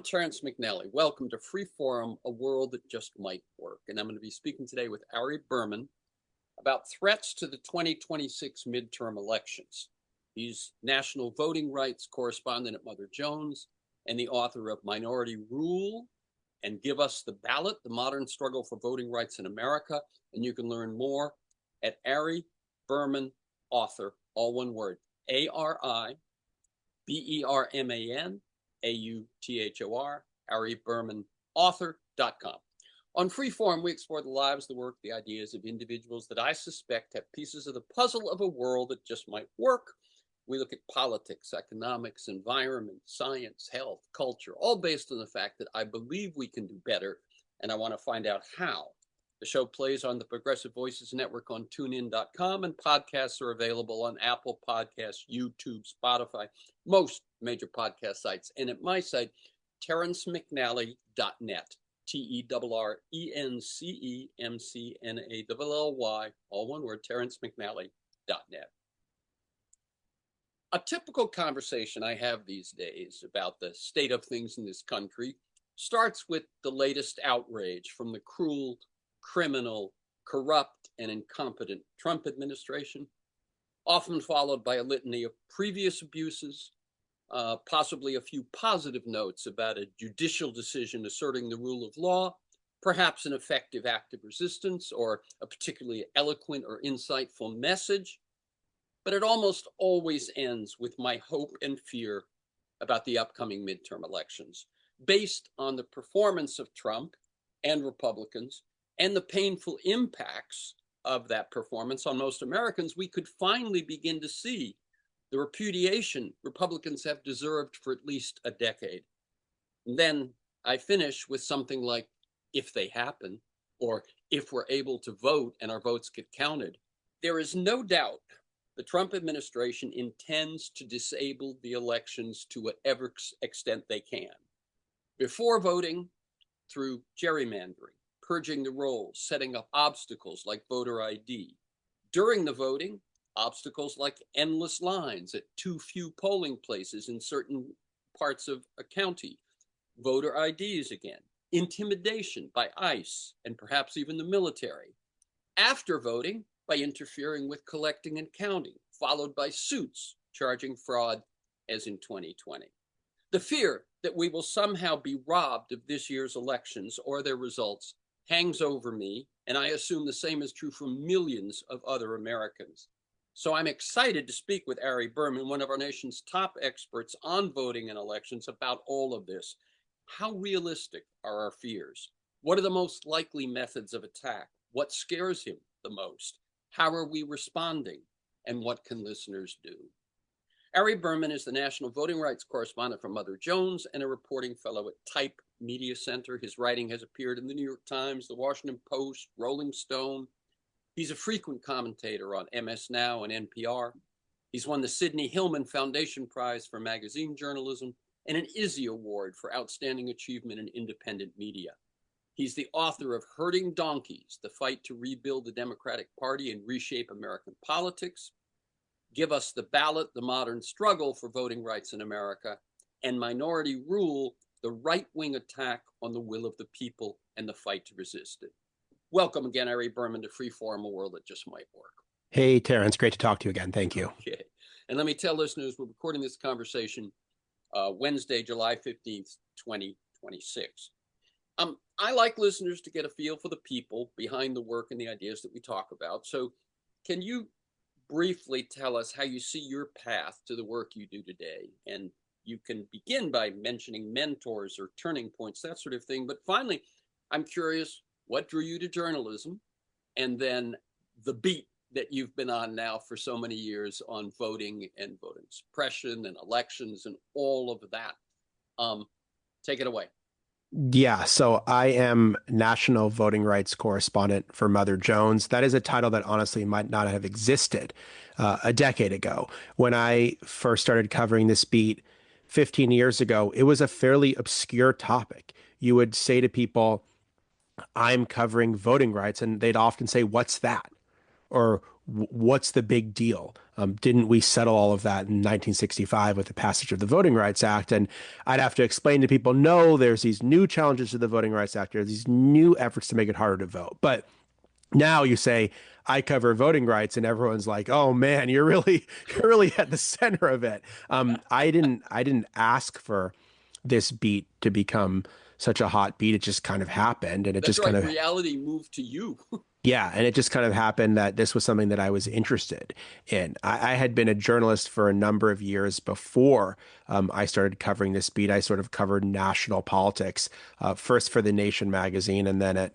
Terrence McNally. Welcome to Freeform, a world that just might work. And I'm going to be speaking today with ARI Berman about threats to the 2026 midterm elections. He's national voting rights correspondent at Mother Jones and the author of Minority Rule and Give Us the Ballot, The Modern Struggle for Voting Rights in America. And you can learn more at ARI Berman Author, all one word, ARI BERMAN AUTHOR, aribermanauthor.com. On Freeform, we explore the lives, the work, the ideas of individuals that I suspect have pieces of the puzzle of a world that just might work. We look at politics, economics, environment, science, health, culture, all based on the fact that I believe we can do better, and I want to find out how. The show plays on the Progressive Voices Network on TuneIn.com, and podcasts are available on Apple Podcasts, YouTube, Spotify, most major podcast sites, and at my site, terrencemcnally.net, TERRENCEMCNALLY, all one word, terrencemcnally.net. A typical conversation I have these days about the state of things in this country starts with the latest outrage from the cruel, criminal, corrupt, and incompetent Trump administration, often followed by a litany of previous abuses, possibly a few positive notes about a judicial decision asserting the rule of law, perhaps an effective act of resistance, or a particularly eloquent or insightful message. But it almost always ends with my hope and fear about the upcoming midterm elections, based on the performance of Trump and Republicans and the painful impacts of that performance on most Americans. We could finally begin to see the repudiation Republicans have deserved for at least a decade. And then I finish with something like, if they happen, or if we're able to vote and our votes get counted. There is no doubt the Trump administration intends to disable the elections to whatever extent they can. Before voting, through gerrymandering, purging the rolls, setting up obstacles like voter ID. During the voting, obstacles like endless lines at too few polling places in certain parts of a county, voter IDs again, intimidation by ICE and perhaps even the military. After voting, by interfering with collecting and counting, followed by suits charging fraud as in 2020. The fear that we will somehow be robbed of this year's elections or their results hangs over me, and I assume the same is true for millions of other Americans. So I'm excited to speak with ARI Berman, one of our nation's top experts on voting and elections, about all of this. How realistic are our fears? What are the most likely methods of attack? What scares him the most? How are we responding? And what can listeners do? ARI Berman is the national voting rights correspondent for Mother Jones and a reporting fellow at Type Media Center. His writing has appeared in the New York Times, the Washington Post, Rolling Stone. He's a frequent commentator on MS Now and NPR. He's won the Sidney Hillman Foundation Prize for magazine journalism and an Izzy Award for outstanding achievement in independent media. He's the author of Herding Donkeys, The Fight to Rebuild the Democratic Party and Reshape American Politics, Give Us the Ballot, The Modern Struggle for Voting Rights in America, and Minority Rule, The Right-Wing Attack on the Will of the People and the Fight to Resist It. Welcome again, ARI Berman, to Freeform, a world that just might work. Hey, Terrence, great to talk to you again. Thank you. Okay. And let me tell listeners, we're recording this conversation Wednesday, July 15th, 2026. I like listeners to get a feel for the people behind the work and the ideas that we talk about. So can you briefly tell us how you see your path to the work you do today? And you can begin by mentioning mentors or turning points, that sort of thing. But finally, I'm curious, what drew you to journalism? And then the beat that you've been on now for so many years on voting and voting suppression and elections and all of that. Take it away. Yeah, so I am national voting rights correspondent for Mother Jones. That is a title that honestly might not have existed a decade ago. When I first started covering this beat 15 years ago, it was a fairly obscure topic. You would say to people, I'm covering voting rights, and they'd often say, what's that? Or What's the big deal? Didn't we settle all of that in 1965 with the passage of the Voting Rights Act? And I'd have to explain to people, no, there's these new challenges to the Voting Rights Act. There's these new efforts to make it harder to vote. But now you say, I cover voting rights, and everyone's like, "Oh man, you're really at the center of it." I didn't ask for this beat to become such a hot beat. It just kind of happened, and it That's just kind right. of Reality moved to you. yeah, and it just kind of happened that this was something that I was interested in. I had been a journalist for a number of years before I started covering this beat. I sort of covered national politics, first for The Nation magazine and then at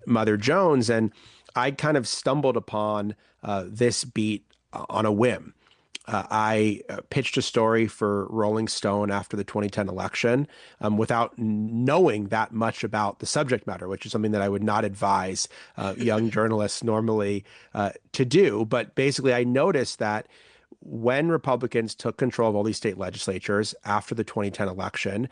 Mother Jones. And I kind of stumbled upon this beat on a whim. I pitched a story for Rolling Stone after the 2010 election without knowing that much about the subject matter, which is something that I would not advise young journalists normally to do. But basically, I noticed that when Republicans took control of all these state legislatures after the 2010 election,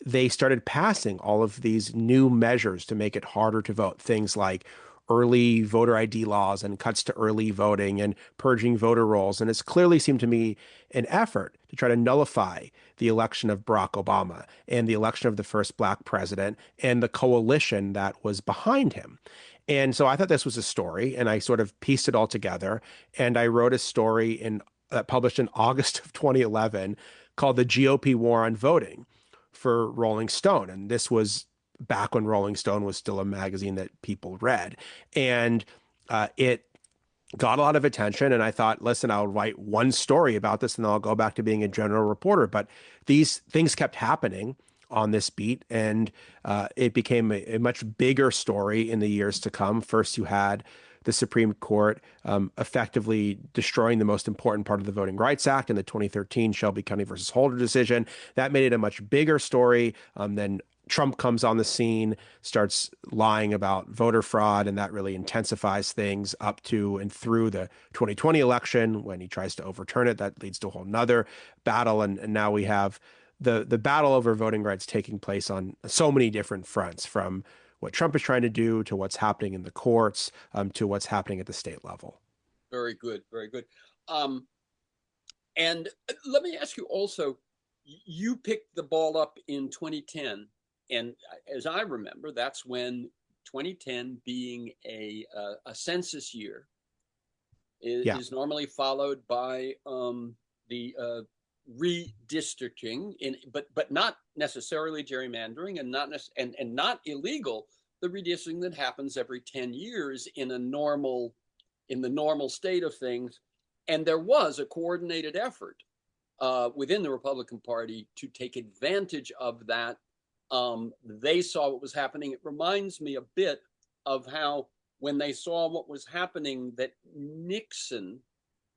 they started passing all of these new measures to make it harder to vote. Things like early voter ID laws and cuts to early voting and purging voter rolls. And it's clearly seemed to me an effort to try to nullify the election of Barack Obama and the election of the first black president and the coalition that was behind him. And so I thought this was a story, and I sort of pieced it all together. And I wrote a story published in August of 2011 called "The GOP War on Voting" for Rolling Stone. And this was back when Rolling Stone was still a magazine that people read. And it got a lot of attention. And I thought, listen, I'll write one story about this and then I'll go back to being a general reporter. But these things kept happening on this beat, and it became a much bigger story in the years to come. First, you had the Supreme Court effectively destroying the most important part of the Voting Rights Act in the 2013 Shelby County versus Holder decision. That made it a much bigger story. Then Trump comes on the scene, starts lying about voter fraud, and that really intensifies things up to and through the 2020 election when he tries to overturn it. That leads to a whole nother battle. And now we have the battle over voting rights taking place on so many different fronts, from what Trump is trying to do to what's happening in the courts to what's happening at the state level. Very good. Very good. Um, and let me ask you also, you picked the ball up in 2010. And as I remember, that's when 2010 being a census year Yeah. is normally followed by the redistricting, but not necessarily gerrymandering, and not illegal. The redistricting that happens every 10 years in the normal state of things. And there was a coordinated effort within the Republican Party to take advantage of that. They saw what was happening. It reminds me a bit of how, when they saw what was happening, that Nixon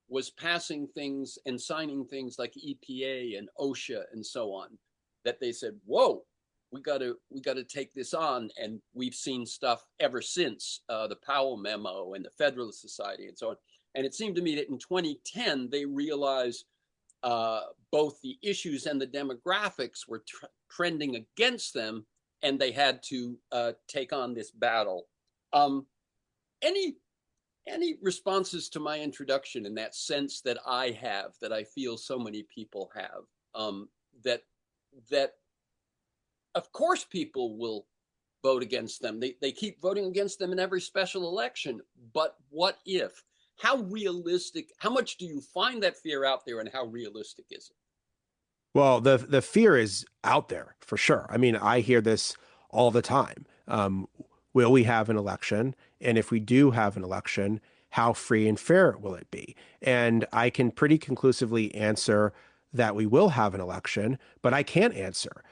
was passing things and signing things like EPA and OSHA and so on, that they said, whoa, we got to take this on. And we've seen stuff ever since, the Powell memo and the Federalist Society and so on. And it seemed to me that in 2010 they realized both the issues and the demographics were trending against them, and they had to take on this battle. Any responses to my introduction, in that sense that I have, that I feel so many people have, that of course people will vote against them. They keep voting against them in every special election. But what if? How realistic? How much do you find that fear out there, and how realistic is it? Well, the fear is out there for sure. I mean, I hear this all the time. Will we have an election? And if we do have an election, how free and fair will it be? And I can pretty conclusively answer that we will have an election, but I can't answer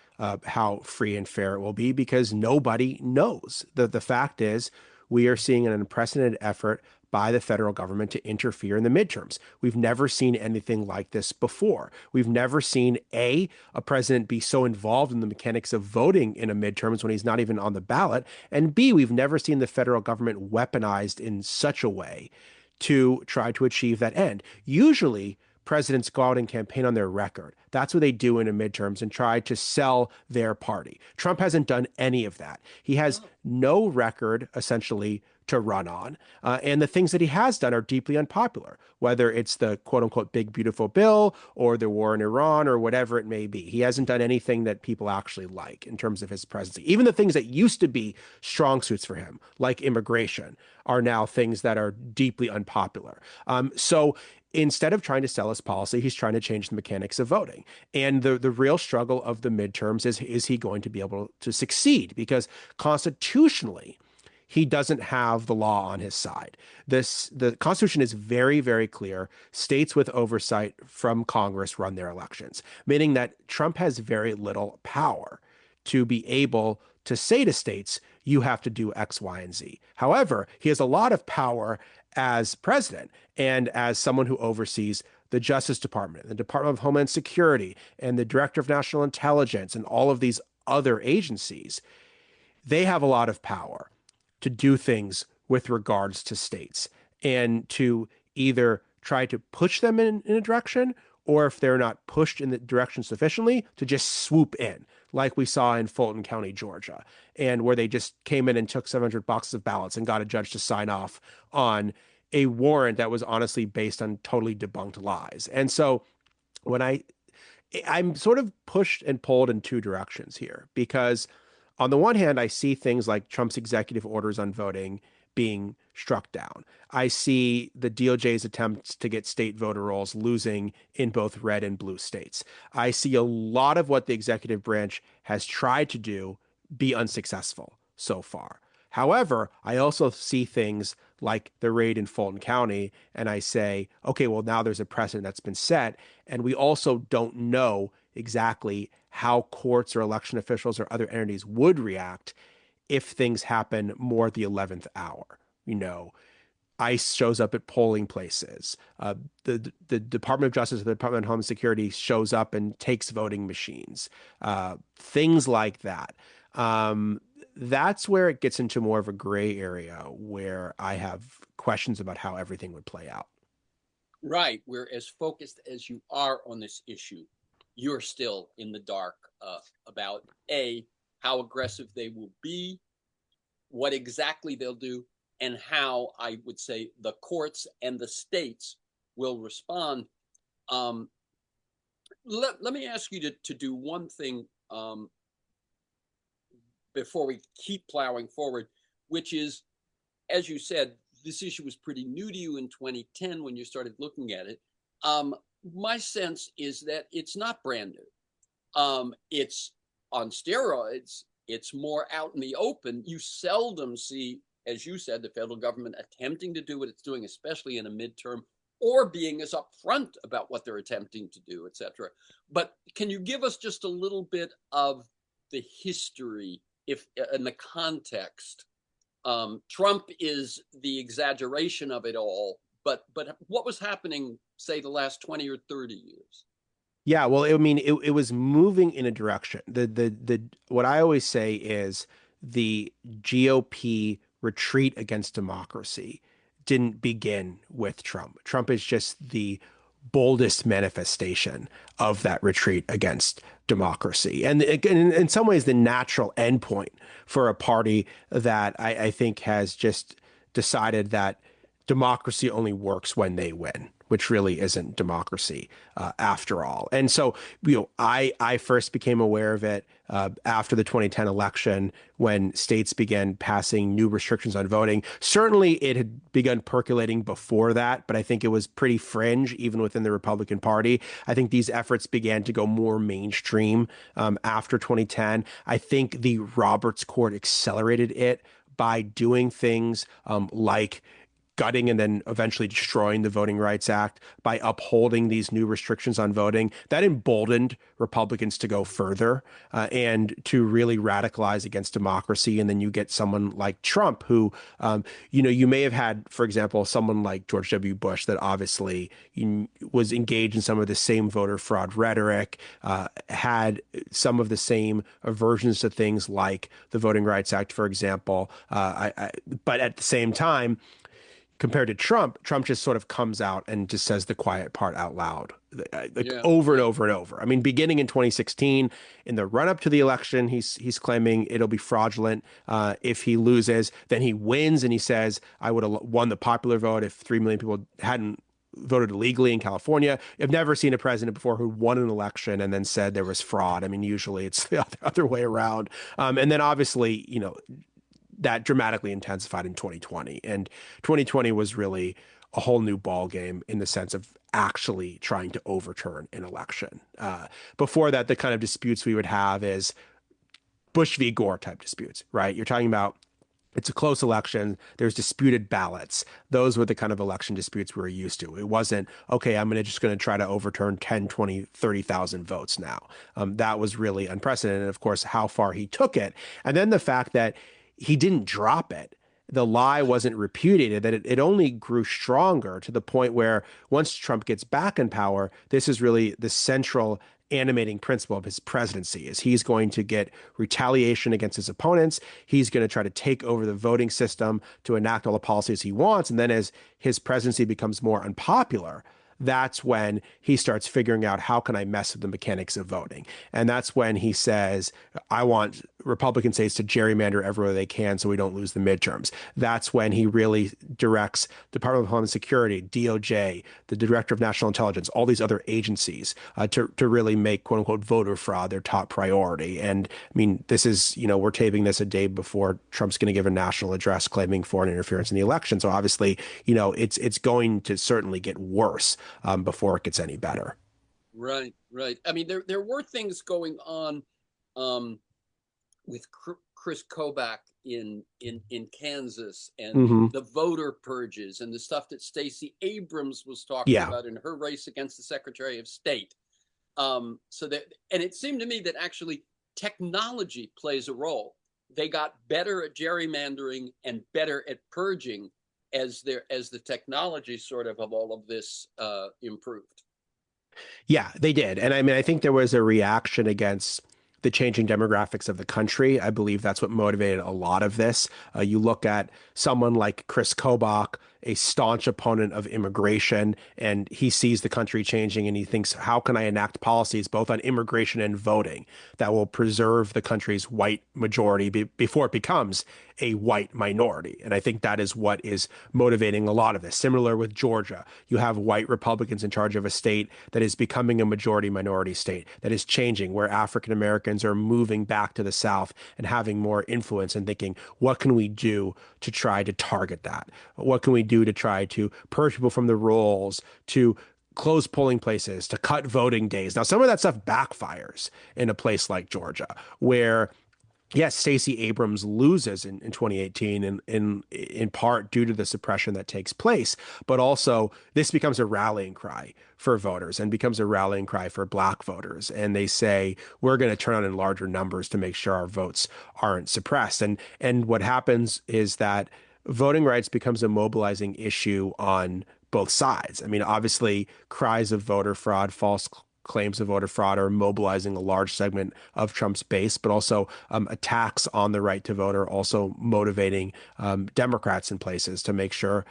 how free and fair it will be because nobody knows. The fact is, we are seeing an unprecedented effort by the federal government to interfere in the midterms. We've never seen anything like this before. We've never seen a president be so involved in the mechanics of voting in a midterms when he's not even on the ballot, and B, we've never seen the federal government weaponized in such a way to try to achieve that end. Usually, presidents go out and campaign on their record. That's what they do in the midterms and try to sell their party. Trump hasn't done any of that. He has No. no record, essentially, to run on. And the things that he has done are deeply unpopular, whether it's the quote unquote big, beautiful bill or the war in Iran or whatever it may be. He hasn't done anything that people actually like in terms of his presidency. Even the things that used to be strong suits for him, like immigration, are now things that are deeply unpopular. So instead of trying to sell his policy, he's trying to change the mechanics of voting. And the real struggle of the midterms is he going to be able to succeed? Because constitutionally, he doesn't have the law on his side. The Constitution is very, very clear. States with oversight from Congress run their elections, meaning that Trump has very little power to be able to say to states, you have to do X, Y, and Z. However, he has a lot of power as president and as someone who oversees the Justice Department, the Department of Homeland Security, and the Director of National Intelligence, and all of these other agencies. They have a lot of power to do things with regards to states and to either try to push them in a direction, or if they're not pushed in the direction sufficiently, to just swoop in, like we saw in Fulton County, Georgia, and where they just came in and took 700 boxes of ballots and got a judge to sign off on a warrant that was honestly based on totally debunked lies. And so when I'm sort of pushed and pulled in two directions here, because on the one hand, I see things like Trump's executive orders on voting being struck down. I see the DOJ's attempts to get state voter rolls losing in both red and blue states. I see a lot of what the executive branch has tried to do be unsuccessful so far. However, I also see things like the raid in Fulton County, and I say, okay, well, now there's a precedent that's been set, and we also don't know exactly how courts or election officials or other entities would react if things happen more at the 11th hour. You know, ICE shows up at polling places. The Department of Justice, the Department of Homeland Security shows up and takes voting machines. Things like that. That's where it gets into more of a gray area where I have questions about how everything would play out. Right. We're as focused as you are on this issue. You're still in the dark about A, how aggressive they will be, what exactly they'll do, and how I would say the courts and the states will respond. Let me ask you to do one thing before we keep plowing forward, which is, as you said, this issue was pretty new to you in 2010 when you started looking at it. My sense is that it's not brand new. It's on steroids. It's more out in the open. You seldom see, as you said, the federal government attempting to do what it's doing, especially in a midterm, or being as upfront about what they're attempting to do, et cetera. But can you give us just a little bit of the history, if in the context? Trump is the exaggeration of it all, but what was happening, say, the last 20 or 30 years? Yeah, well, I mean, it was moving in a direction. The what I always say is the GOP retreat against democracy didn't begin with Trump. Trump is just the boldest manifestation of that retreat against democracy. And in some ways, the natural endpoint for a party that I think has just decided that democracy only works when they win, which really isn't democracy after all. And so, I first became aware of it after the 2010 election when states began passing new restrictions on voting. Certainly, it had begun percolating before that, but I think it was pretty fringe even within the Republican Party. I think these efforts began to go more mainstream after 2010. I think the Roberts Court accelerated it by doing things like gutting and then eventually destroying the Voting Rights Act, by upholding these new restrictions on voting. That emboldened Republicans to go further and to really radicalize against democracy. And then you get someone like Trump, who, you may have had, for example, someone like George W. Bush that obviously was engaged in some of the same voter fraud rhetoric, had some of the same aversions to things like the Voting Rights Act, for example. But at the same time, compared to Trump, Trump just sort of comes out and just says the quiet part out loud like Yeah, over and yeah. over and over. I mean, beginning in 2016, in the run up to the election, he's claiming it'll be fraudulent if he loses. Then he wins, and he says, "I would have won the popular vote if 3 million people hadn't voted illegally in California." I've never seen a president before who won an election and then said there was fraud. I mean, usually it's the other way around. And then obviously, that dramatically intensified in 2020. And 2020 was really a whole new ball game in the sense of actually trying to overturn an election. Before that, the kind of disputes we would have is Bush v. Gore type disputes, right? You're talking about it's a close election. There's disputed ballots. Those were the kind of election disputes we were used to. It wasn't, okay, I'm just going to try to overturn 10, 20, 30,000 votes now. That was really unprecedented. And of course, how far he took it. And then the fact that he didn't drop it. The lie wasn't repudiated, that it only grew stronger to the point where once Trump gets back in power, this is really the central animating principle of his presidency is he's going to get retaliation against his opponents. He's going to try to take over the voting system to enact all the policies he wants. And then as his presidency becomes more unpopular, that's when he starts figuring out how can I mess with the mechanics of voting. And that's when he says, I want Republican states to gerrymander everywhere they can so we don't lose the midterms. That's when he really directs Department of Homeland Security, DOJ, the Director of National Intelligence, all these other agencies to really make quote unquote voter fraud their top priority. And I mean, this is, we're taping this a day before Trump's going to give a national address claiming foreign interference in the election. So obviously, it's going to certainly get worse before it gets any better. Right, right. I mean, there were things going on um, with Chris Kobach in Kansas and Hmm. the voter purges and the stuff that Stacey Abrams was talking Yeah. about in her race against the Secretary of State. So that, and it seemed to me that actually technology plays a role. They got better at gerrymandering and better at purging as the technology sort of all of this improved. Yeah, they did. And I mean, I think there was a reaction against the changing demographics of the country. I believe that's what motivated a lot of this. You look at someone like Chris Kobach, a staunch opponent of immigration, and he sees the country changing and he thinks, how can I enact policies both on immigration and voting that will preserve the country's white majority before it becomes a white minority? And I think that is what is motivating a lot of this. Similar with Georgia, you have white Republicans in charge of a state that is becoming a majority minority state, that is changing, where African Americans are moving back to the South and having more influence and thinking, what can we do to try to target that? What can we do to try to purge people from the rolls, to close polling places, to cut voting days? Now, some of that stuff backfires in a place like Georgia, where yes, Stacey Abrams loses in 2018 and in part due to the suppression that takes place, but also this becomes a rallying cry for voters and becomes a rallying cry for black voters. And they say, we're going to turn out in larger numbers to make sure our votes aren't suppressed. And what happens is that voting rights becomes a mobilizing issue on both sides. I mean, obviously, cries of voter fraud, false claims of voter fraud are mobilizing a large segment of Trump's base, but also attacks on the right to vote are also motivating Democrats in places to make sure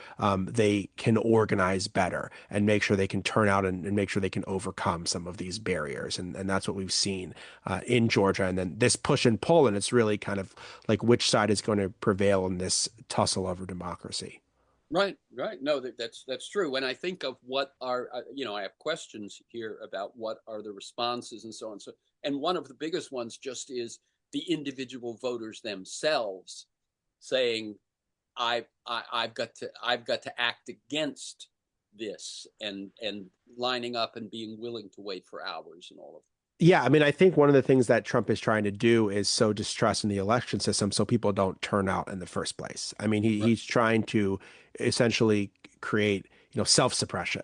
they can organize better and make sure they can turn out and make sure they can overcome some of these barriers. And that's what we've seen in Georgia. And then this push and pull, and it's really kind of like which side is going to prevail in this tussle over democracy. Right, right. No, that's true. When I think of what are, I have questions here about what are the responses and so on. So, and one of the biggest ones just is the individual voters themselves saying, I've got to act against this and lining up and being willing to wait for hours and all of Yeah, I mean, I think one of the things that Trump is trying to do is sow distrust in the election system so people don't turn out in the first place. I mean, it. Right. he's trying to essentially create, self-suppression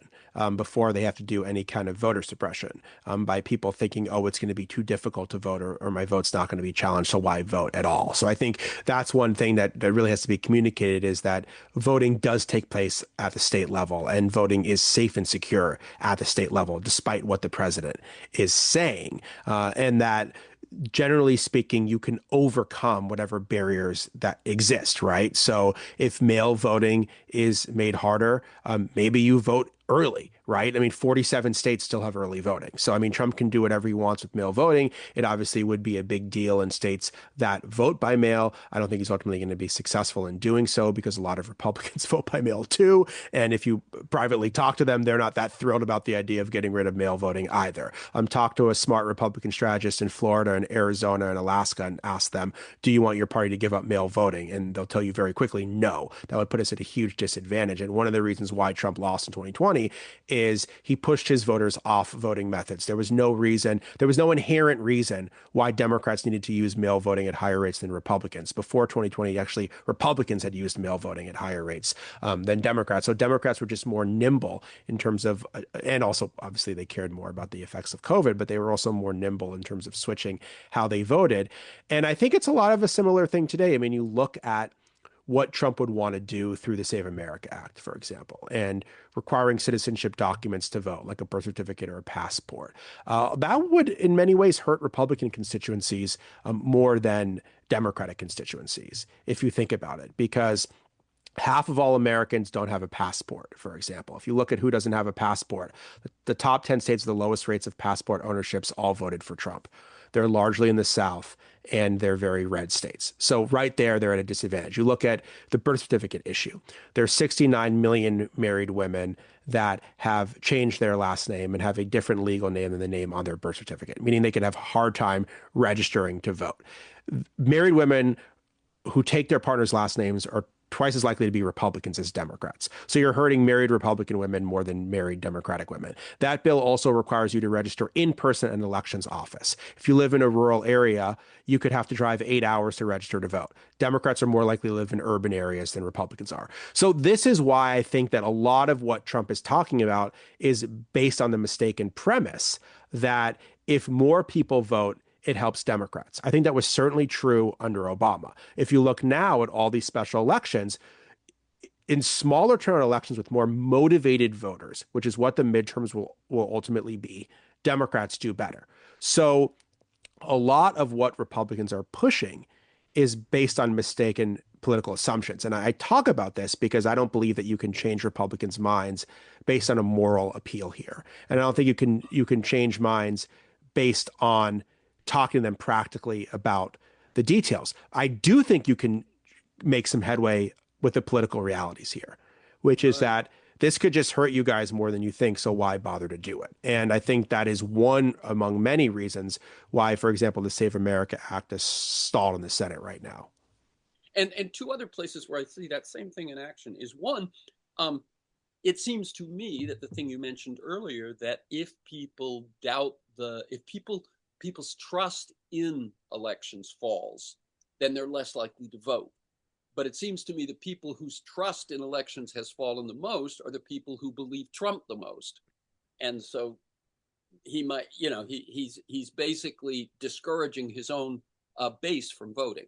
before they have to do any kind of voter suppression by people thinking, oh, it's going to be too difficult to vote or my vote's not going to be challenged, so why vote at all? So I think that's one thing that really has to be communicated is that voting does take place at the state level and voting is safe and secure at the state level, despite what the president is saying. And that generally speaking, you can overcome whatever barriers that exist, right? So if mail voting is made harder, maybe you vote early, right? I mean, 47 states still have early voting. So, I mean, Trump can do whatever he wants with mail voting. It obviously would be a big deal in states that vote by mail. I don't think he's ultimately going to be successful in doing so because a lot of Republicans vote by mail too. And if you privately talk to them, they're not that thrilled about the idea of getting rid of mail voting either. Talk to a smart Republican strategist in Florida and Arizona and Alaska and ask them, do you want your party to give up mail voting? And they'll tell you very quickly, no. That would put us at a huge disadvantage. And one of the reasons why Trump lost in 2020 is he pushed his voters off voting methods. There was no reason, there was no inherent reason why Democrats needed to use mail voting at higher rates than Republicans. Before 2020, actually, Republicans had used mail voting at higher rates than Democrats. So Democrats were just more nimble in terms of, and also obviously they cared more about the effects of COVID, but they were also more nimble in terms of switching how they voted. And I think it's a lot of a similar thing today. I mean, you look at what Trump would want to do through the Save America Act, for example, and requiring citizenship documents to vote, like a birth certificate or a passport. That would, in many ways, hurt Republican constituencies more than Democratic constituencies, if you think about it, because half of all Americans don't have a passport, for example. If you look at who doesn't have a passport, the top 10 states with the lowest rates of passport ownerships all voted for Trump. They're largely in the South and they're very red states. So right there, they're at a disadvantage. You look at the birth certificate issue. There's 69 million married women that have changed their last name and have a different legal name than the name on their birth certificate, meaning they could have a hard time registering to vote. Married women who take their partner's last names are twice as likely to be Republicans as Democrats. So you're hurting married Republican women more than married Democratic women. That bill also requires you to register in person at an elections office. If you live in a rural area, you could have to drive 8 hours to register to vote. Democrats are more likely to live in urban areas than Republicans are. So this is why I think that a lot of what Trump is talking about is based on the mistaken premise that if more people vote, it helps Democrats. I think that was certainly true under Obama. If you look now at all these special elections, in smaller turnout elections with more motivated voters, which is what the midterms will ultimately be, Democrats do better. So a lot of what Republicans are pushing is based on mistaken political assumptions. And I talk about this because I don't believe that you can change Republicans' minds based on a moral appeal here. And I don't think you can change minds based on talking to them practically about the details. I do think you can make some headway with the political realities here, which is Right. that this could just hurt you guys more than you think. So why bother to do it? And I think that is one among many reasons why, for example, the Save America Act is stalled in the Senate right now. And two other places where I see that same thing in action is one, um, it seems to me that the thing you mentioned earlier, that if people doubt if people's trust in elections falls, then they're less likely to vote. But it seems to me the people whose trust in elections has fallen the most are the people who believe Trump the most. And so he might, he's basically discouraging his own base from voting.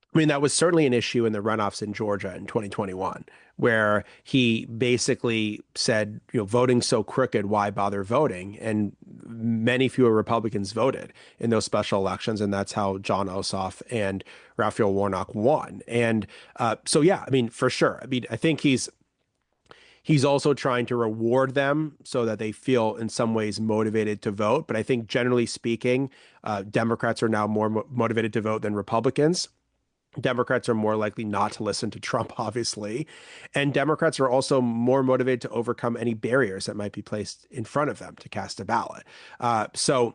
I mean, that was certainly an issue in the runoffs in Georgia in 2021, where he basically said, voting's so crooked, why bother voting? And many fewer Republicans voted in those special elections. And that's how John Ossoff and Raphael Warnock won. And so, yeah, I mean, for sure. I mean, I think he's also trying to reward them so that they feel in some ways motivated to vote. But I think generally speaking, Democrats are now more motivated to vote than Republicans. Democrats are more likely not to listen to Trump, obviously. And Democrats are also more motivated to overcome any barriers that might be placed in front of them to cast a ballot. So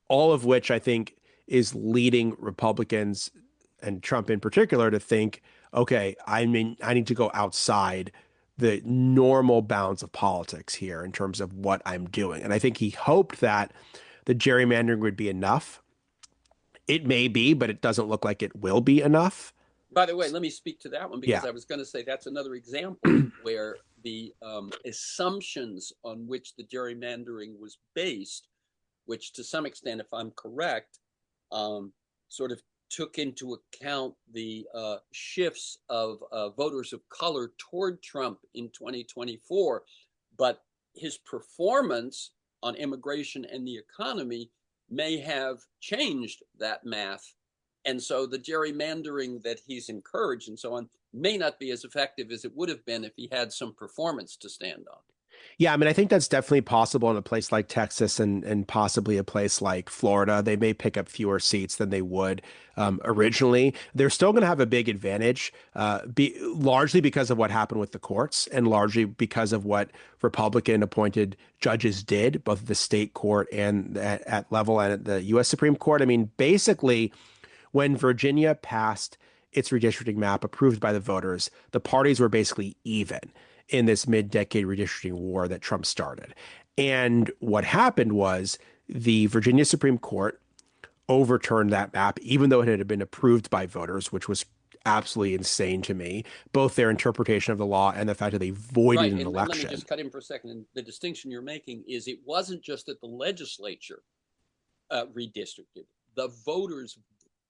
all of which I think is leading Republicans and Trump in particular to think, okay, I need to go outside the normal bounds of politics here in terms of what I'm doing. And I think he hoped that the gerrymandering would be enough. It may be, but it doesn't look like it will be enough. By the way, let me speak to that one because Yeah. I was going to say that's another example where the assumptions on which the gerrymandering was based, which to some extent, if I'm correct, sort of took into account the shifts of voters of color toward Trump in 2024. But his performance on immigration and the economy may have changed that math. And so the gerrymandering that he's encouraged and so on may not be as effective as it would have been if he had some performance to stand on. Yeah, I mean, I think that's definitely possible in a place like Texas and possibly a place like Florida. They may pick up fewer seats than they would originally. They're still going to have a big advantage, largely because of what happened with the courts and largely because of what Republican appointed judges did, both at the state court and at level and at the U.S. Supreme Court. I mean, basically, when Virginia passed its redistricting map approved by the voters, the parties were basically even in this mid-decade redistricting war that Trump started. And what happened was the Virginia Supreme Court overturned that map, even though it had been approved by voters, which was absolutely insane to me, both their interpretation of the law and the fact that they voided Right. an And let me election. just cut in for a second. And the distinction you're making is it wasn't just that the legislature redistricted, the voters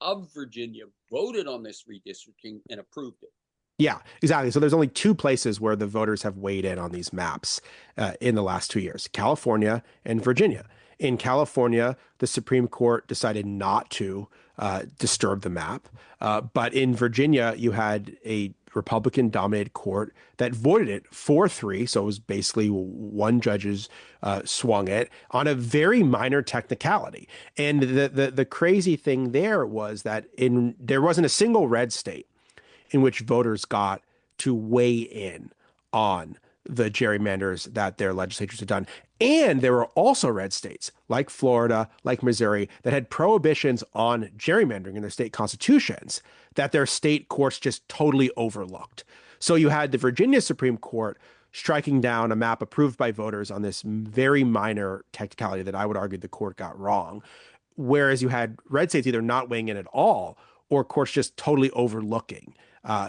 of Virginia voted on this redistricting and approved it. Yeah, exactly. So there's only two places where the voters have weighed in on these maps in the last 2 years, California and Virginia. In California, the Supreme Court decided not to disturb the map. But in Virginia, you had a Republican dominated court that voided it 4-3. So it was basically one judge's swung it on a very minor technicality. And the crazy thing there was that there wasn't a single red state in which voters got to weigh in on the gerrymanders that their legislatures had done. And there were also red states like Florida, like Missouri, that had prohibitions on gerrymandering in their state constitutions that their state courts just totally overlooked. So you had the Virginia Supreme Court striking down a map approved by voters on this very minor technicality that I would argue the court got wrong. Whereas you had red states either not weighing in at all or courts just totally overlooking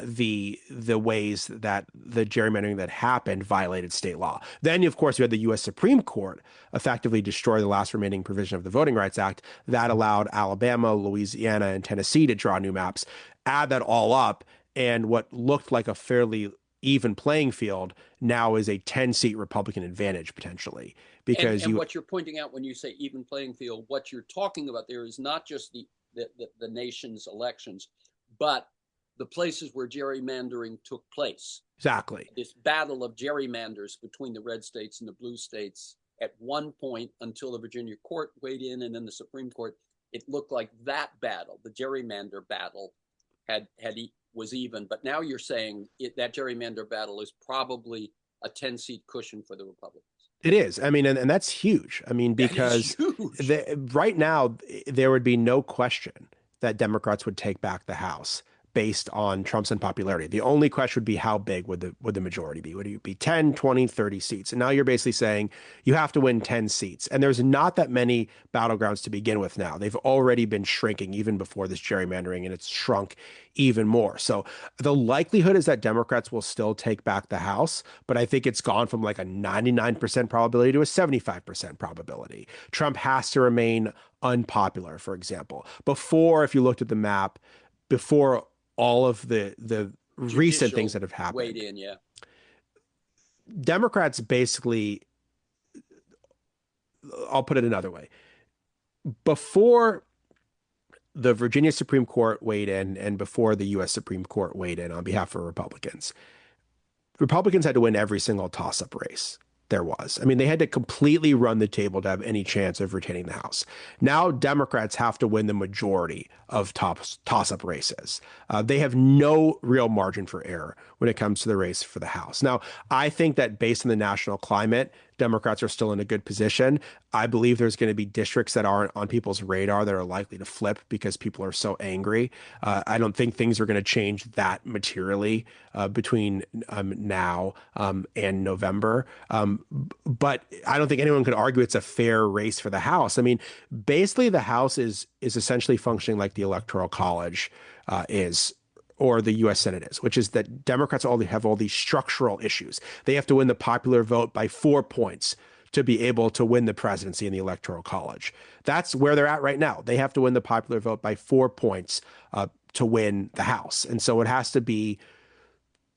the ways that the gerrymandering that happened violated state law. Then, of course, you had the U.S. Supreme Court effectively destroy the last remaining provision of the Voting Rights Act that allowed Alabama, Louisiana, and Tennessee to draw new maps. Add that all up, and what looked like a fairly even playing field now is a 10-seat Republican advantage potentially because And what you're pointing out when you say even playing field, what you're talking about there is not just the nation's elections, but the places where gerrymandering took place. Exactly. This battle of gerrymanders between the red states and the blue states at one point until the Virginia court weighed in and then the Supreme Court, it looked like that battle, the gerrymander battle, was even. But now you're saying that gerrymander battle is probably a 10-seat cushion for the Republicans. It is. I mean, and that's huge. I mean, because right now there would be no question that Democrats would take back the House based on Trump's unpopularity. The only question would be how big would the majority be? Would it be 10, 20, 30 seats? And now you're basically saying you have to win 10 seats. And there's not that many battlegrounds to begin with now. They've already been shrinking even before this gerrymandering, and it's shrunk even more. So the likelihood is that Democrats will still take back the House, but I think it's gone from like a 99% probability to a 75% probability. Trump has to remain unpopular, for example. Before, if you looked at the map, before all of the recent things that have happened, weighed in, yeah. Democrats basically, I'll put it another way. Before the Virginia Supreme Court weighed in and before the U.S. Supreme Court weighed in on behalf of Republicans, Republicans had to win every single toss-up race there was. I mean, they had to completely run the table to have any chance of retaining the House. Now Democrats have to win the majority of toss-up races. They have no real margin for error when it comes to the race for the House. Now, I think that based on the national climate, Democrats are still in a good position. I believe there's going to be districts that aren't on people's radar that are likely to flip because people are so angry. I don't think things are going to change that materially between now and November. But I don't think anyone could argue it's a fair race for the House. I mean, basically, the House is essentially functioning like the Electoral College is, or the U.S. Senate is, which is that Democrats have all these structural issues. They have to win the popular vote by 4 points to be able to win the presidency in the Electoral College. That's where they're at right now. They have to win the popular vote by 4 points to win the House. And so it has to be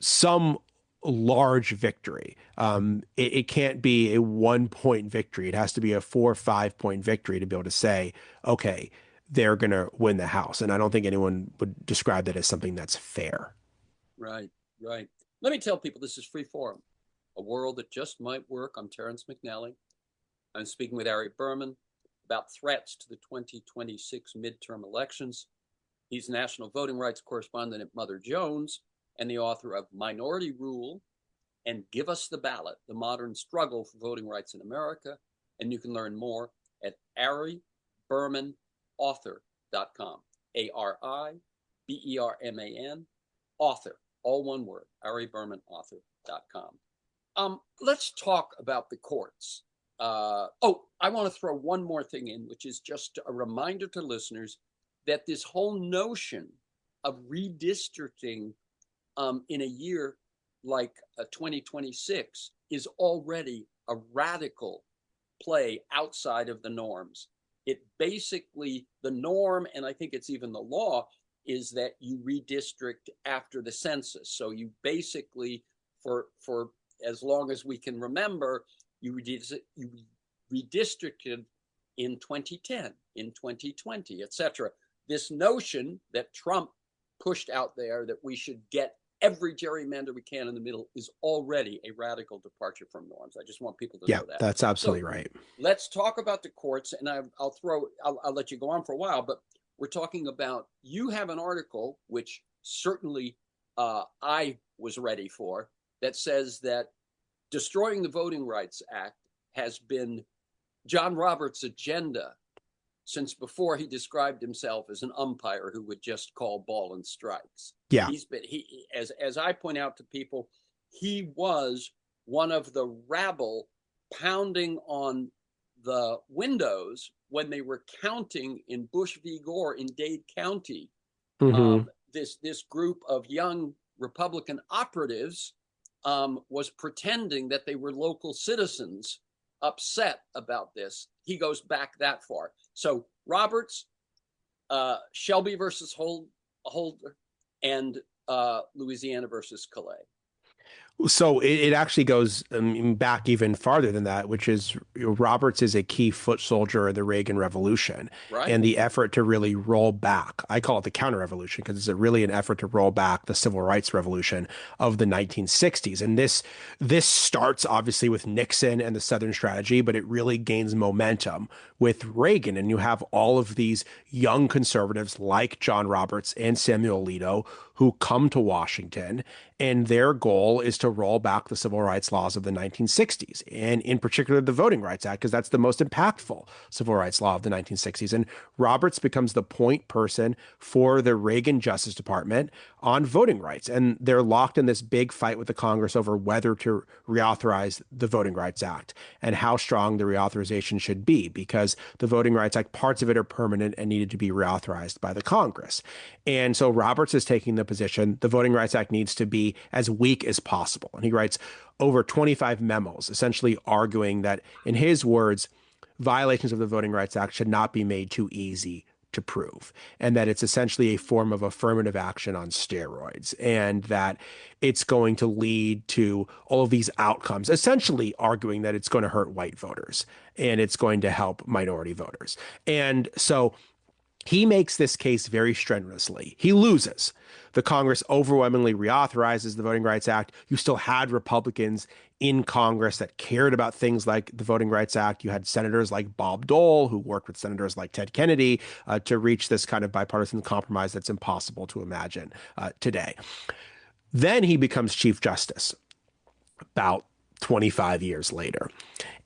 some large victory. It can't be a 1 point victory. It has to be a 4 or 5 point victory to be able to say, okay, they're going to win the House. And I don't think anyone would describe that as something that's fair. Right, right. Let me tell people this is Free Forum, a world that just might work. I'm Terrence McNally. I'm speaking with ARI Berman about threats to the 2026 midterm elections. He's national voting rights correspondent at Mother Jones and the author of Minority Rule and Give Us the Ballot, The Modern Struggle for Voting Rights in America. And you can learn more at aribermanauthor.com. ARIBERMAN, author, all one word, aribermanauthor.com. Let's talk about the courts. I want to throw one more thing in, which is just a reminder to listeners that this whole notion of redistricting in a year like 2026 is already a radical play outside of the norms. It basically, the norm, and I think it's even the law, is that you redistrict after the census. So you basically, for as long as we can remember, you redistricted in 2010, in 2020, etc. This notion that Trump pushed out there that we should get every gerrymander we can in the middle is already a radical departure from norms. I just want people to know that. That's absolutely right. Let's talk about the courts, and I'll let you go on for a while, but we're talking about, you have an article, which certainly I was ready for, that says that destroying the Voting Rights Act has been John Roberts' agenda since before he described himself as an umpire who would just call ball and strikes. Yeah. As I point out to people, he was one of the rabble pounding on the windows when they were counting in Bush v. Gore in Dade County. This group of young Republican operatives was pretending that they were local citizens upset about this. He goes back that far. So Roberts, Shelby versus Holder, and Louisiana versus Calais. So it actually goes back even farther than that, which is Roberts is a key foot soldier of the Reagan Revolution, right, and the effort to really roll back. I call it the counter-revolution because it's really an effort to roll back the civil rights revolution of the 1960s. And this starts obviously with Nixon and the Southern strategy, but it really gains momentum with Reagan. And you have all of these young conservatives like John Roberts and Samuel Alito who come to Washington, and their goal is to roll back the civil rights laws of the 1960s, and in particular the Voting Rights Act, because that's the most impactful civil rights law of the 1960s. And Roberts becomes the point person for the Reagan Justice Department on voting rights, and they're locked in this big fight with the Congress over whether to reauthorize the Voting Rights Act and how strong the reauthorization should be, because the Voting Rights Act, parts of it are permanent and needed to be reauthorized by the Congress. And so Roberts is taking the position the Voting Rights Act needs to be as weak as possible. And he writes over 25 memos, essentially arguing that, in his words, violations of the Voting Rights Act should not be made too easy to prove, and that it's essentially a form of affirmative action on steroids, and that it's going to lead to all of these outcomes, essentially arguing that it's going to hurt white voters and it's going to help minority voters. And so he makes this case very strenuously. He loses. The Congress overwhelmingly reauthorizes the Voting Rights Act. You still had Republicans in Congress that cared about things like the Voting Rights Act. You had senators like Bob Dole, who worked with senators like Ted Kennedy to reach this kind of bipartisan compromise that's impossible to imagine today. Then he becomes Chief Justice about 25 years later.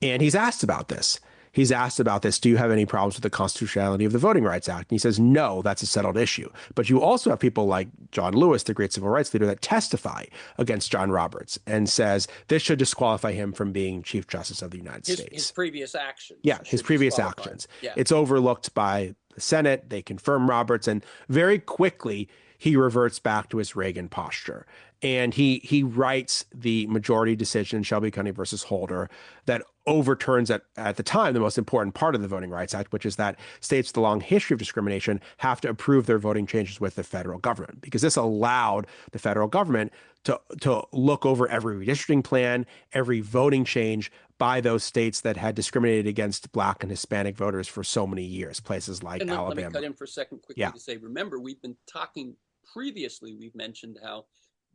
And he's asked about this. Do you have any problems with the constitutionality of the Voting Rights Act? And he says, no, that's a settled issue. But you also have people like John Lewis, the great civil rights leader, that testify against John Roberts and says this should disqualify him from being Chief Justice of the United States. His previous actions. Yeah, his previous actions. Yeah. It's overlooked by the Senate. They confirm Roberts, and very quickly he reverts back to his Reagan posture. And he writes the majority decision in Shelby County versus Holder that overturns at the time the most important part of the Voting Rights Act, which is that states with a long history of discrimination have to approve their voting changes with the federal government, because this allowed the federal government to look over every redistricting plan, every voting change by those states that had discriminated against Black and Hispanic voters for so many years, places like And let me cut Alabama. in for a second quickly Yeah. to say, remember, we've been talking previously, we've mentioned how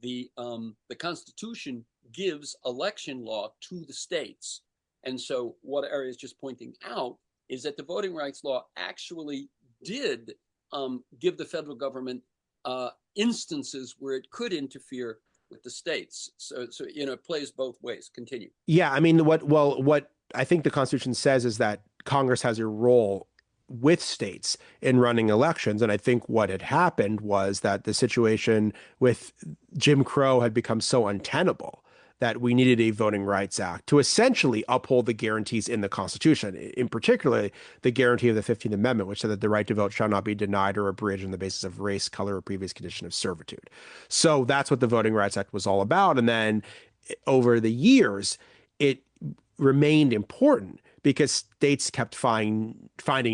the Constitution gives election law to the states. And so what Ari is just pointing out is that the voting rights law actually did give the federal government instances where it could interfere with the states. So it plays both ways. Continue. Yeah, I mean, what I think the Constitution says is that Congress has a role with states in running elections. And I think what had happened was that the situation with Jim Crow had become so untenable that we needed a Voting Rights Act to essentially uphold the guarantees in the Constitution, in particular, the guarantee of the 15th Amendment, which said that the right to vote shall not be denied or abridged on the basis of race, color, or previous condition of servitude. So that's what the Voting Rights Act was all about. And then over the years, it remained important because states kept finding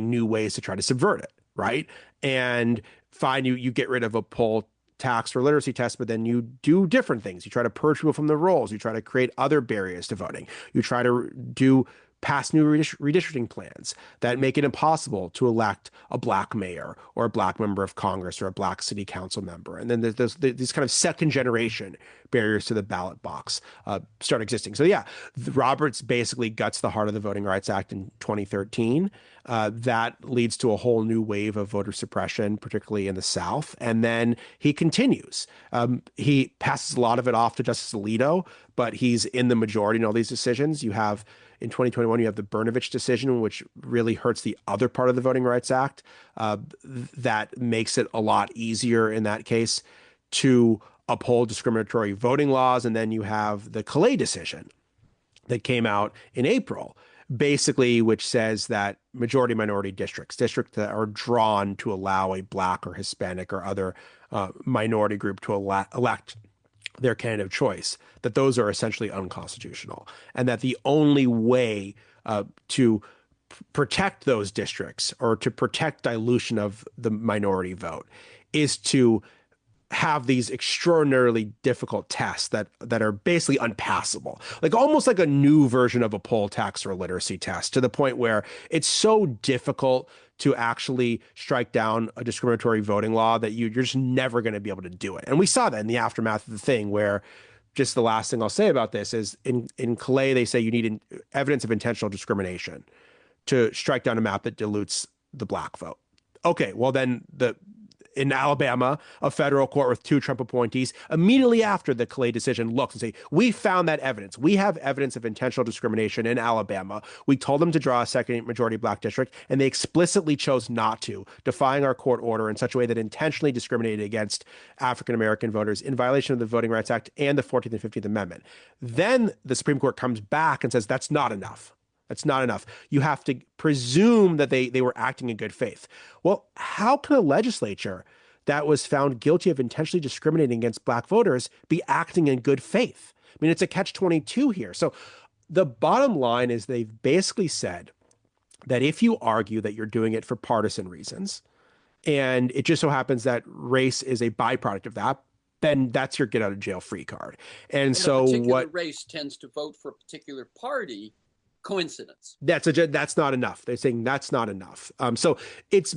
new ways to try to subvert it, right? And you get rid of a poll tax or literacy test, but then you do different things. You try to purge people from the rolls. You try to create other barriers to voting. You try to pass new redistricting plans that make it impossible to elect a Black mayor or a Black member of Congress or a Black city council member. And then there's these kind of second generation barriers to the ballot box start existing. So yeah, Roberts basically guts the heart of the Voting Rights Act in 2013. That leads to a whole new wave of voter suppression, particularly in the South. And then he continues. He passes a lot of it off to Justice Alito, but he's in the majority in all these decisions. You have in 2021, you have the Brnovich decision, which really hurts the other part of the Voting Rights Act. That makes it a lot easier in that case to uphold discriminatory voting laws. And then you have the Calais decision that came out in April, basically, which says that majority minority districts that are drawn to allow a Black or Hispanic or other minority group to elect their candidate of choice, that those are essentially unconstitutional, and that the only way to protect those districts or to protect dilution of the minority vote is to have these extraordinarily difficult tests that are basically unpassable, like almost like a new version of a poll tax or a literacy test, to the point where it's so difficult to actually strike down a discriminatory voting law that you're just never going to be able to do it. And we saw that in the aftermath of the thing, where just the last thing I'll say about this is in Calais, they say you need evidence of intentional discrimination to strike down a map that dilutes the Black vote. Okay, well then in Alabama, a federal court with 2 Trump appointees, immediately after the Calais decision, looks and say, we found that evidence. We have evidence of intentional discrimination in Alabama. We told them to draw a second majority Black district, and they explicitly chose not to, defying our court order in such a way that intentionally discriminated against African-American voters in violation of the Voting Rights Act and the 14th and 15th Amendment. Then the Supreme Court comes back and says, that's not enough. That's not enough. You have to presume that they were acting in good faith. Well, how can a legislature that was found guilty of intentionally discriminating against Black voters be acting in good faith? I mean, it's a catch-22 here. So the bottom line is they've basically said that if you argue that you're doing it for partisan reasons, and it just so happens that race is a byproduct of that, then that's your get out of jail free card. And so a particular race tends to vote for a particular party. Coincidence. That's not enough. They're saying that's not enough. So it's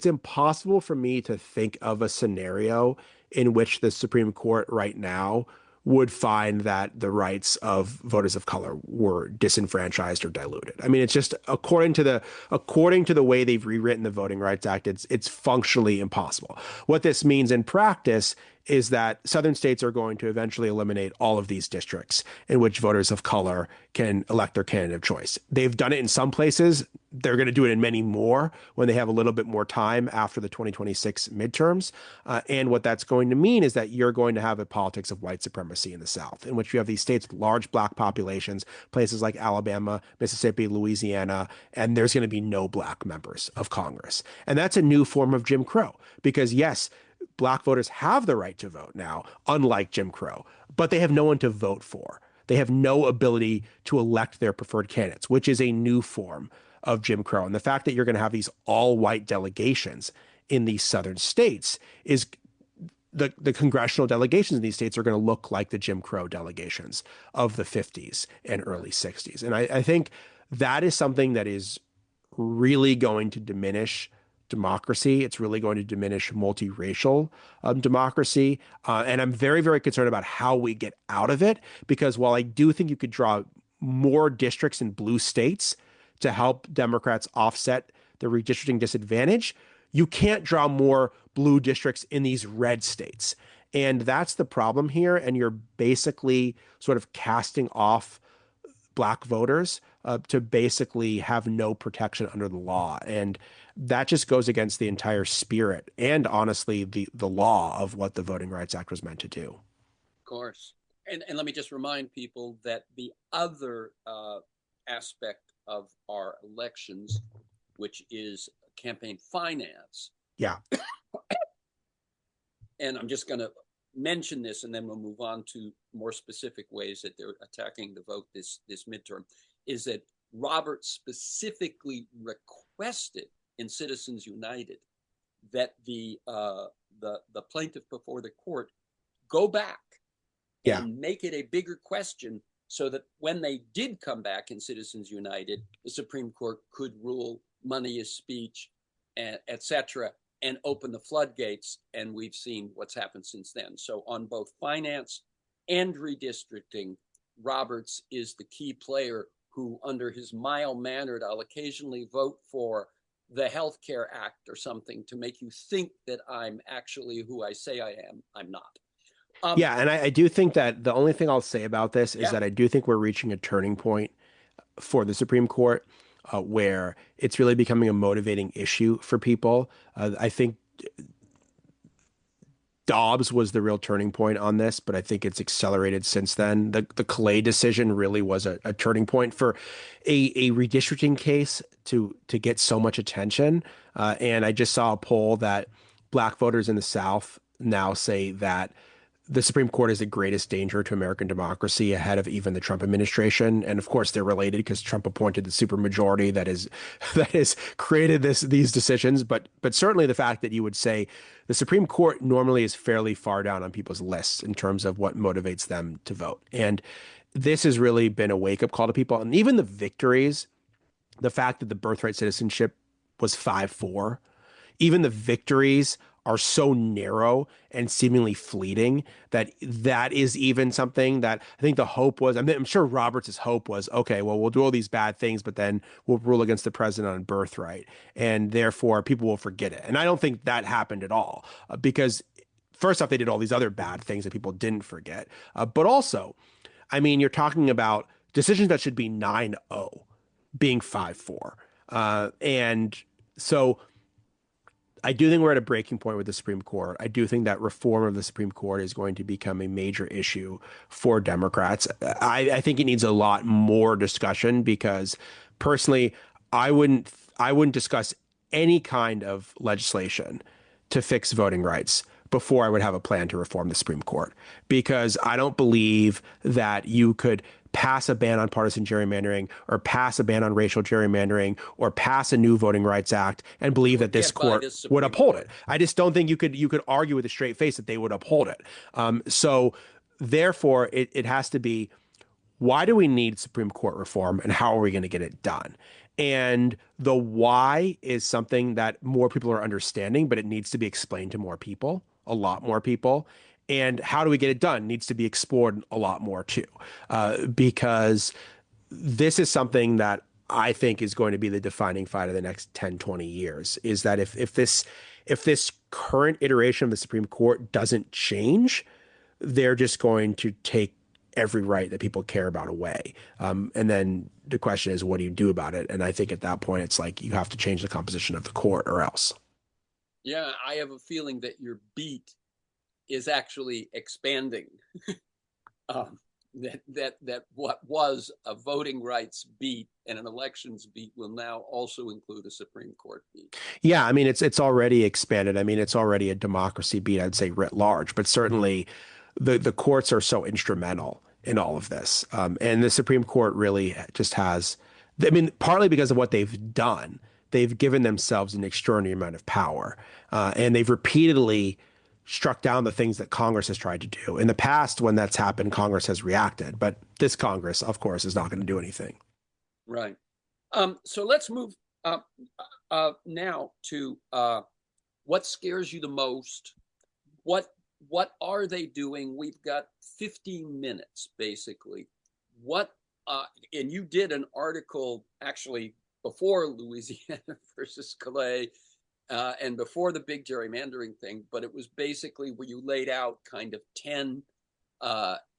impossible for me to think of a scenario in which the Supreme Court right now would find that the rights of voters of color were disenfranchised or diluted. I mean, it's just according to the way they've rewritten the Voting Rights Act, it's functionally impossible. What this means in practice is that Southern states are going to eventually eliminate all of these districts in which voters of color can elect their candidate of choice. They've done it in some places. They're going to do it in many more when they have a little bit more time after the 2026 midterms. And what that's going to mean is that you're going to have a politics of white supremacy in the South, in which you have these states with large Black populations, places like Alabama, Mississippi, Louisiana, and there's going to be no Black members of Congress. And that's a new form of Jim Crow, because yes, Black voters have the right to vote now, unlike Jim Crow, but they have no one to vote for. They have no ability to elect their preferred candidates, which is a new form of Jim Crow. And the fact that you're going to have these all-white delegations in these southern states is the congressional delegations in these states are going to look like the Jim Crow delegations of the 50s and Yeah, early 60s. And I think that is something that is really going to diminish democracy. It's really going to diminish multiracial democracy. And I'm very, very concerned about how we get out of it, because while I do think you could draw more districts in blue states to help Democrats offset the redistricting disadvantage, you can't draw more blue districts in these red states. And that's the problem here. And you're basically sort of casting off black voters to basically have no protection under the law. And that just goes against the entire spirit and honestly the law of what the Voting Rights Act was meant to do. of course. And let me just remind people that the other aspect of our elections, which is campaign finance, Yeah. and I'm just going to mention this, and then we'll move on to more specific ways that they're attacking the vote this midterm, is that Roberts specifically requested in Citizens United that the plaintiff before the court go back Yeah. and make it a bigger question, so that when they did come back in Citizens United, the Supreme Court could rule money is speech, etc., and open the floodgates. And we've seen what's happened since then. So on both finance and redistricting, Roberts is the key player who, under his mild-mannered, I'll occasionally vote for the Health Care Act or something to make you think that I'm actually who I say I am. I'm not. Yeah. And I do think that the only thing I'll say about this is Yeah, that I do think we're reaching a turning point for the Supreme Court where it's really becoming a motivating issue for people. I think Dobbs was the real turning point on this, but I think it's accelerated since then. The Clay decision really was a turning point for a redistricting case to get so much attention. And I just saw a poll that black voters in the South now say that the Supreme Court is the greatest danger to American democracy, ahead of even the Trump administration. And of course, they're related because Trump appointed the supermajority that is that has created these decisions. But certainly the fact that you would say the Supreme Court normally is fairly far down on people's lists in terms of what motivates them to vote. And this has really been a wake-up call to people. And even the victories, the fact that the birthright citizenship was 5-4, even the victories are so narrow and seemingly fleeting that that is even something that I think the hope was. I mean, I'm sure Roberts' hope was, okay, well, we'll do all these bad things, but then we'll rule against the president on birthright, and therefore people will forget it. And I don't think that happened at all, because first off, they did all these other bad things that people didn't forget. But also, I mean, you're talking about decisions that should be 9-0 being 5-4. And so I do think we're at a breaking point with the Supreme Court. I do think that reform of the Supreme Court is going to become a major issue for Democrats. I think it needs a lot more discussion, because personally, I wouldn't discuss any kind of legislation to fix voting rights before I would have a plan to reform the Supreme Court, because I don't believe that you could pass a ban on partisan gerrymandering or pass a ban on racial gerrymandering or pass a new Voting Rights Act and believe that this court would uphold it. I just don't think you could argue with a straight face that they would uphold it. So therefore, it has to be, why do we need Supreme Court reform and how are we going to get it done? And the why is something that more people are understanding, but it needs to be explained to more people, a lot more people. And how do we get it done needs to be explored a lot more too, because this is something that I think is going to be the defining fight of the next 10, 20 years, is that if this current iteration of the Supreme Court doesn't change, they're just going to take every right that people care about away. And then the question is, what do you do about it? And I think at that point, it's like you have to change the composition of the court or else. yeah. I have a feeling that your beat is actually expanding. That what was a voting rights beat and an elections beat will now also include a Supreme Court beat. Yeah, I mean, it's already expanded. I mean, it's already a democracy beat, I'd say, writ large, but certainly the courts are so instrumental in all of this. And the Supreme Court really just has, I mean, partly because of what they've done, they've given themselves an extraordinary amount of power. And they've repeatedly struck down the things that Congress has tried to do. In the past, when that's happened, Congress has reacted, but this Congress, of course, is not going to do anything. Right. So let's move now to what scares you the most. What what are they doing? We've got 15 minutes basically. What and you did an article actually before Louisiana versus Calais and before the big gerrymandering thing, but it was basically where you laid out kind of 10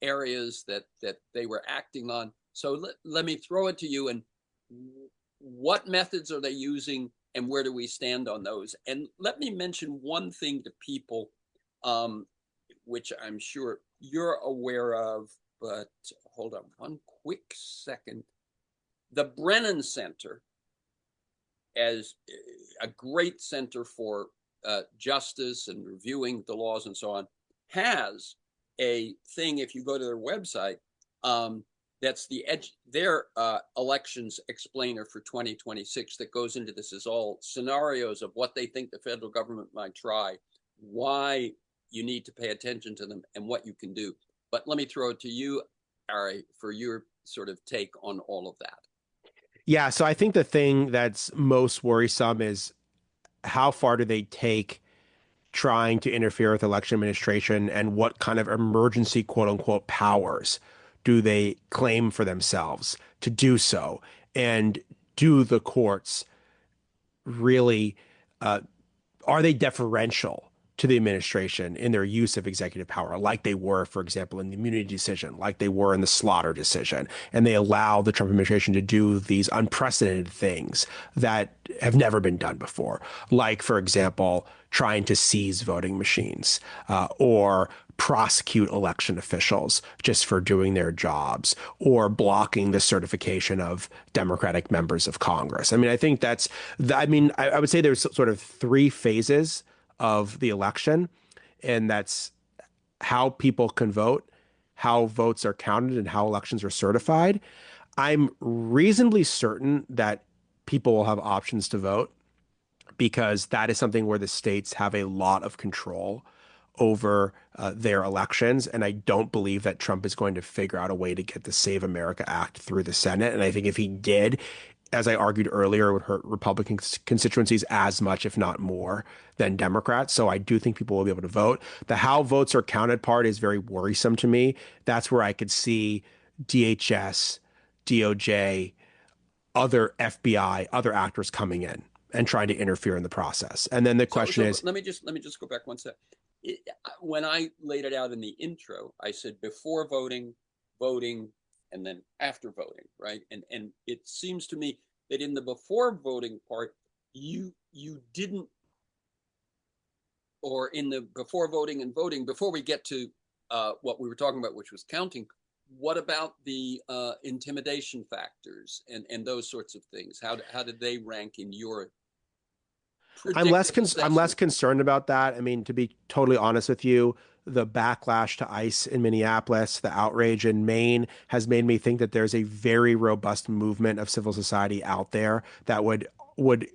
areas that they were acting on. So let me throw it to you. And what methods are they using, and where do we stand on those? And let me mention one thing to people, which I'm sure you're aware of, but hold on one quick second. The Brennan Center, as a great center for justice and reviewing the laws and so on, has a thing, if you go to their website, that's their elections explainer for 2026 that goes into this is all scenarios of what they think the federal government might try, why you need to pay attention to them, and what you can do. But let me throw it to you, Ari, for your sort of take on all of that. Yeah, so I think the thing that's most worrisome is how far do they take trying to interfere with election administration, and what kind of emergency quote unquote powers do they claim for themselves to do so? And do the courts really are they deferential to the administration in their use of executive power, like they were, for example, in the immunity decision, like they were in the Slaughter decision, and they allow the Trump administration to do these unprecedented things that have never been done before, like, for example, trying to seize voting machines or prosecute election officials just for doing their jobs, or blocking the certification of Democratic members of Congress. I mean, I think I would say there's sort of three phases of the election, and that's how people can vote, how votes are counted, and how elections are certified. I'm reasonably certain that people will have options to vote, because that is something where the states have a lot of control over their elections. And I don't believe that Trump is going to figure out a way to get the Save America Act through the Senate. And I think if he did, as I argued earlier, it would hurt Republican constituencies as much, if not more, than Democrats. So I do think people will be able to vote. The how votes are counted part is very worrisome to me. That's where I could see DHS, DOJ, other FBI, other actors coming in and trying to interfere in the process. And then the question is, let me just go back one sec. When I laid it out in the intro, I said before voting, voting, and then after voting, right? And it seems to me that in the before voting part, you didn't, or in the before voting and voting, before we get to what we were talking about, which was counting, what about the intimidation factors and those sorts of things? How did they rank in your predictive assessment? I'm less concerned about that. I mean, to be totally honest with you, the backlash to ICE in Minneapolis, the outrage in Maine has made me think that there's a very robust movement of civil society out there that would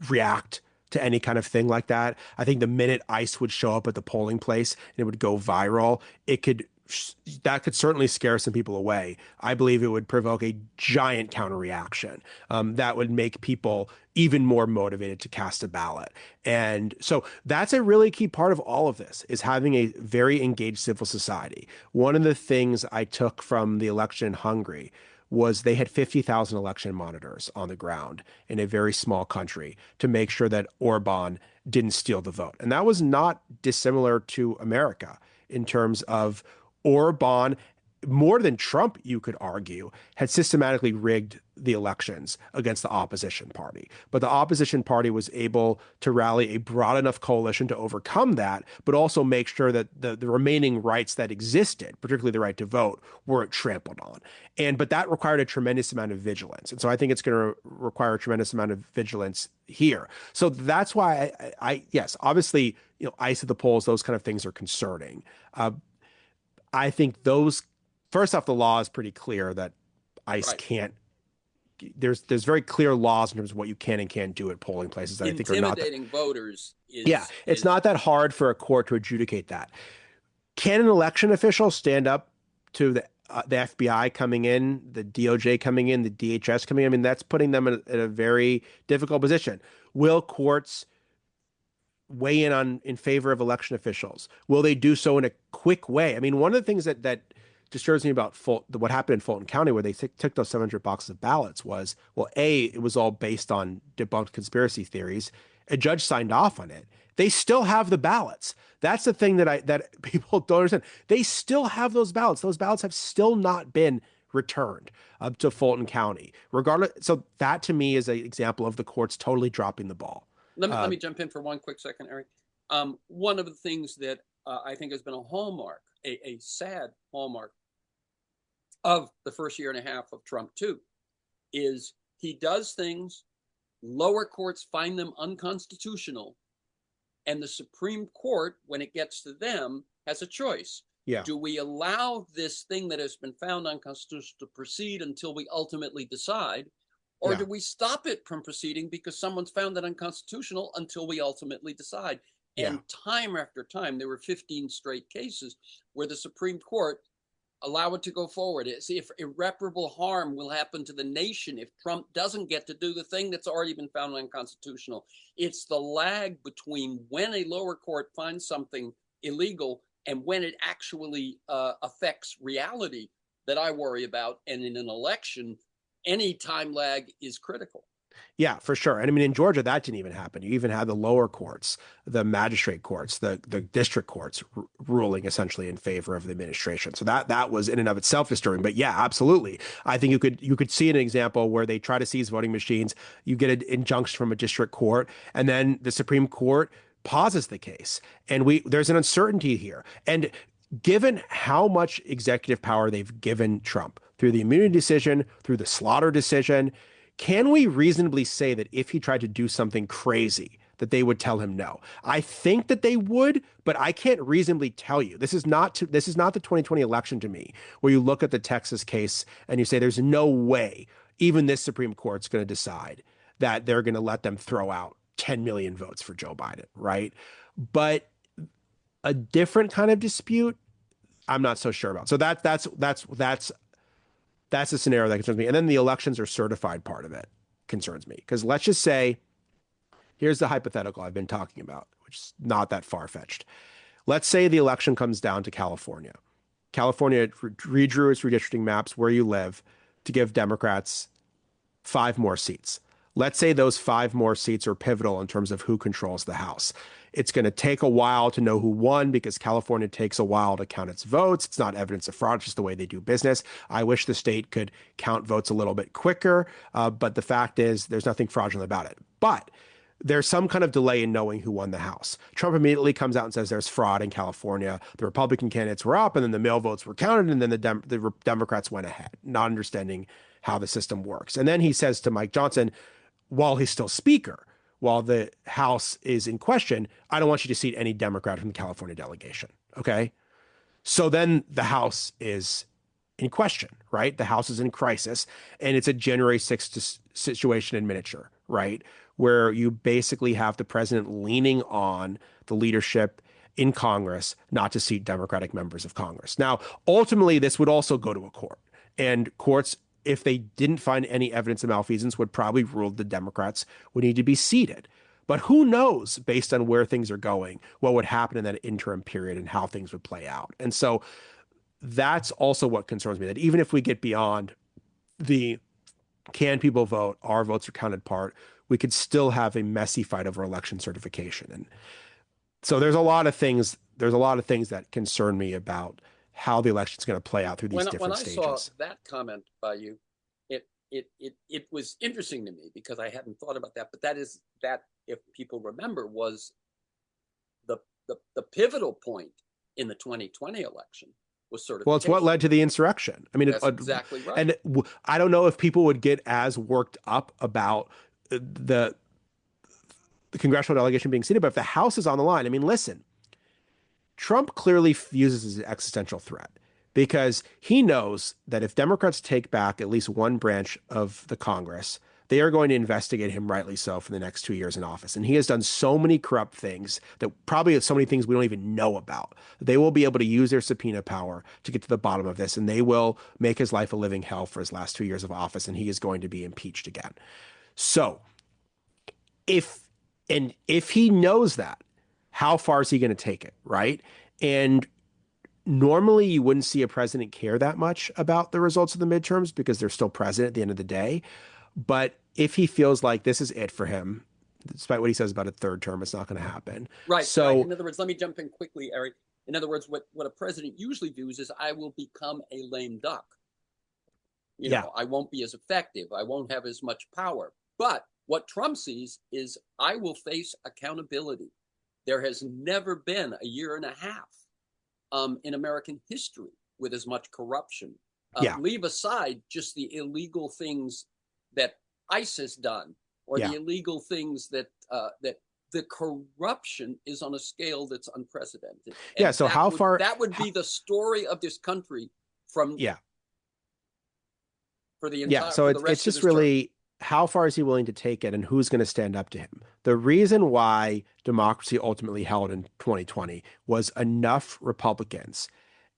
react to any kind of thing like that. I think the minute ICE would show up at the polling place and it would go viral, that could certainly scare some people away. I believe it would provoke a giant counter reaction that would make people even more motivated to cast a ballot. And so that's a really key part of all of this, is having a very engaged civil society. One of the things I took from the election in Hungary was they had 50,000 election monitors on the ground in a very small country to make sure that Orban didn't steal the vote. And that was not dissimilar to America in terms of Orban, more than Trump, you could argue, had systematically rigged the elections against the opposition party. But the opposition party was able to rally a broad enough coalition to overcome that, but also make sure that the remaining rights that existed, particularly the right to vote, weren't trampled on. But that required a tremendous amount of vigilance. And so I think it's going to require a tremendous amount of vigilance here. So that's why yes, obviously, ICE at the polls, those kind of things are concerning. I think first off, the law is pretty clear that ICE Right. can't there's very clear laws in terms of what you can and can't do at polling places that I think are not that. Intimidating voters Yeah, it's is not that hard for a court to adjudicate that. Can an election official stand up to the FBI coming in, the DOJ coming in, the DHS coming in? I mean, that's putting them in a very difficult position. Will courts weigh in favor of election officials? Will they do so in a quick way? I mean, one of the things that disturbs me about what happened in Fulton County, where they took those 700 boxes of ballots, was, well, A, it was all based on debunked conspiracy theories. A judge signed off on it. They still have the ballots. That's the thing that people don't understand. They still have those ballots. Those ballots have still not been returned up to Fulton County, regardless. So that to me is an example of the courts totally dropping the ball. let me jump in for one quick second, Eric. One of the things that I think has been a hallmark, a sad hallmark of the first year and a half of Trump too, is he does things, lower courts find them unconstitutional, and the Supreme Court, when it gets to them, has a choice. Yeah. Do we allow this thing that has been found unconstitutional to proceed until we ultimately decide? Or Yeah. do we stop it from proceeding because someone's found it unconstitutional until we ultimately decide? Yeah. And time after time, there were 15 straight cases where the Supreme Court allow it to go forward. See if irreparable harm will happen to the nation if Trump doesn't get to do the thing that's already been found unconstitutional. It's the lag between when a lower court finds something illegal and when it actually affects reality that I worry about. And in an election, any time lag is critical. Yeah, for sure. And I mean, in Georgia, that didn't even happen. You even had the lower courts, the magistrate courts, the district courts ruling essentially in favor of the administration. So that was in and of itself disturbing. But yeah, absolutely. I think you could see an example where they try to seize voting machines. You get an injunction from a district court, and then the Supreme Court pauses the case. And there's an uncertainty here. And given how much executive power they've given Trump through the immunity decision, through the slaughter decision, can we reasonably say that if he tried to do something crazy, that they would tell him no? I think that they would, but I can't reasonably tell you. This is not the 2020 election to me, where you look at the Texas case and you say there's no way even this Supreme Court's going to decide that they're going to let them throw out 10 million votes for Joe Biden, right? But a different kind of dispute, I'm not so sure about. So that's a scenario that concerns me. And then the elections are certified part of it concerns me. Because let's just say, here's the hypothetical I've been talking about, which is not that far-fetched. Let's say the election comes down to California. California redrew its redistricting maps where you live to give Democrats 5 more seats. Let's say those 5 more seats are pivotal in terms of who controls the House. It's going to take a while to know who won because California takes a while to count its votes. It's not evidence of fraud, it's just the way they do business. I wish the state could count votes a little bit quicker, but the fact is there's nothing fraudulent about it. But there's some kind of delay in knowing who won the House. Trump immediately comes out and says there's fraud in California. The Republican candidates were up, and then the mail votes were counted, and then the Democrats went ahead, not understanding how the system works. And then he says to Mike Johnson, while he's still Speaker, while the House is in question, I don't want you to seat any Democrat from the California delegation. Okay. So then the House is in question, right? The House is in crisis, and it's a January 6th situation in miniature, right? Where you basically have the president leaning on the leadership in Congress not to seat Democratic members of Congress. Now, ultimately, this would also go to a court, and courts, if they didn't find any evidence of malfeasance, would probably rule the Democrats would need to be seated. But who knows, based on where things are going, what would happen in that interim period and how things would play out. And so that's also what concerns me, that even if we get beyond the can people vote, our votes are counted part, we could still have a messy fight over election certification. And so there's a lot of things that concern me about how the election is going to play out through these different stages. When I saw that comment by you, it was interesting to me because I hadn't thought about that. But that, if people remember, was the pivotal point in the 2020 election was certification. Well, it's what led to the insurrection. I mean, that's exactly right. And I don't know if people would get as worked up about the congressional delegation being seated, but if the House is on the line, I mean, listen, Trump clearly views this as an existential threat because he knows that if Democrats take back at least one branch of the Congress, they are going to investigate him, rightly so, for the next 2 years in office. And he has done so many corrupt things that probably so many things we don't even know about. They will be able to use their subpoena power to get to the bottom of this, and they will make his life a living hell for his last 2 years of office, and he is going to be impeached again. So if if he knows that, how far is he going to take it, right? And normally you wouldn't see a president care that much about the results of the midterms because they're still president at the end of the day. But if he feels like this is it for him, despite what he says about a third term, it's not going to happen. Right, right. So In other words, let me jump in quickly, Eric. In other words, what a president usually does is I will become a lame duck. yeah, I won't be as effective. I won't have as much power. But what Trump sees is I will face accountability. There has never been a year and a half in American history with as much corruption. yeah, Leave aside just the illegal things that ICE has done, or yeah, the illegal things that the corruption is on a scale that's unprecedented. yeah. And So how far? that would be the story of this country from Yeah, for the yeah. entire So for the it's rest of just his term. really how far is he willing to take it and who's going to stand up to him? The reason why democracy ultimately held in 2020 was enough Republicans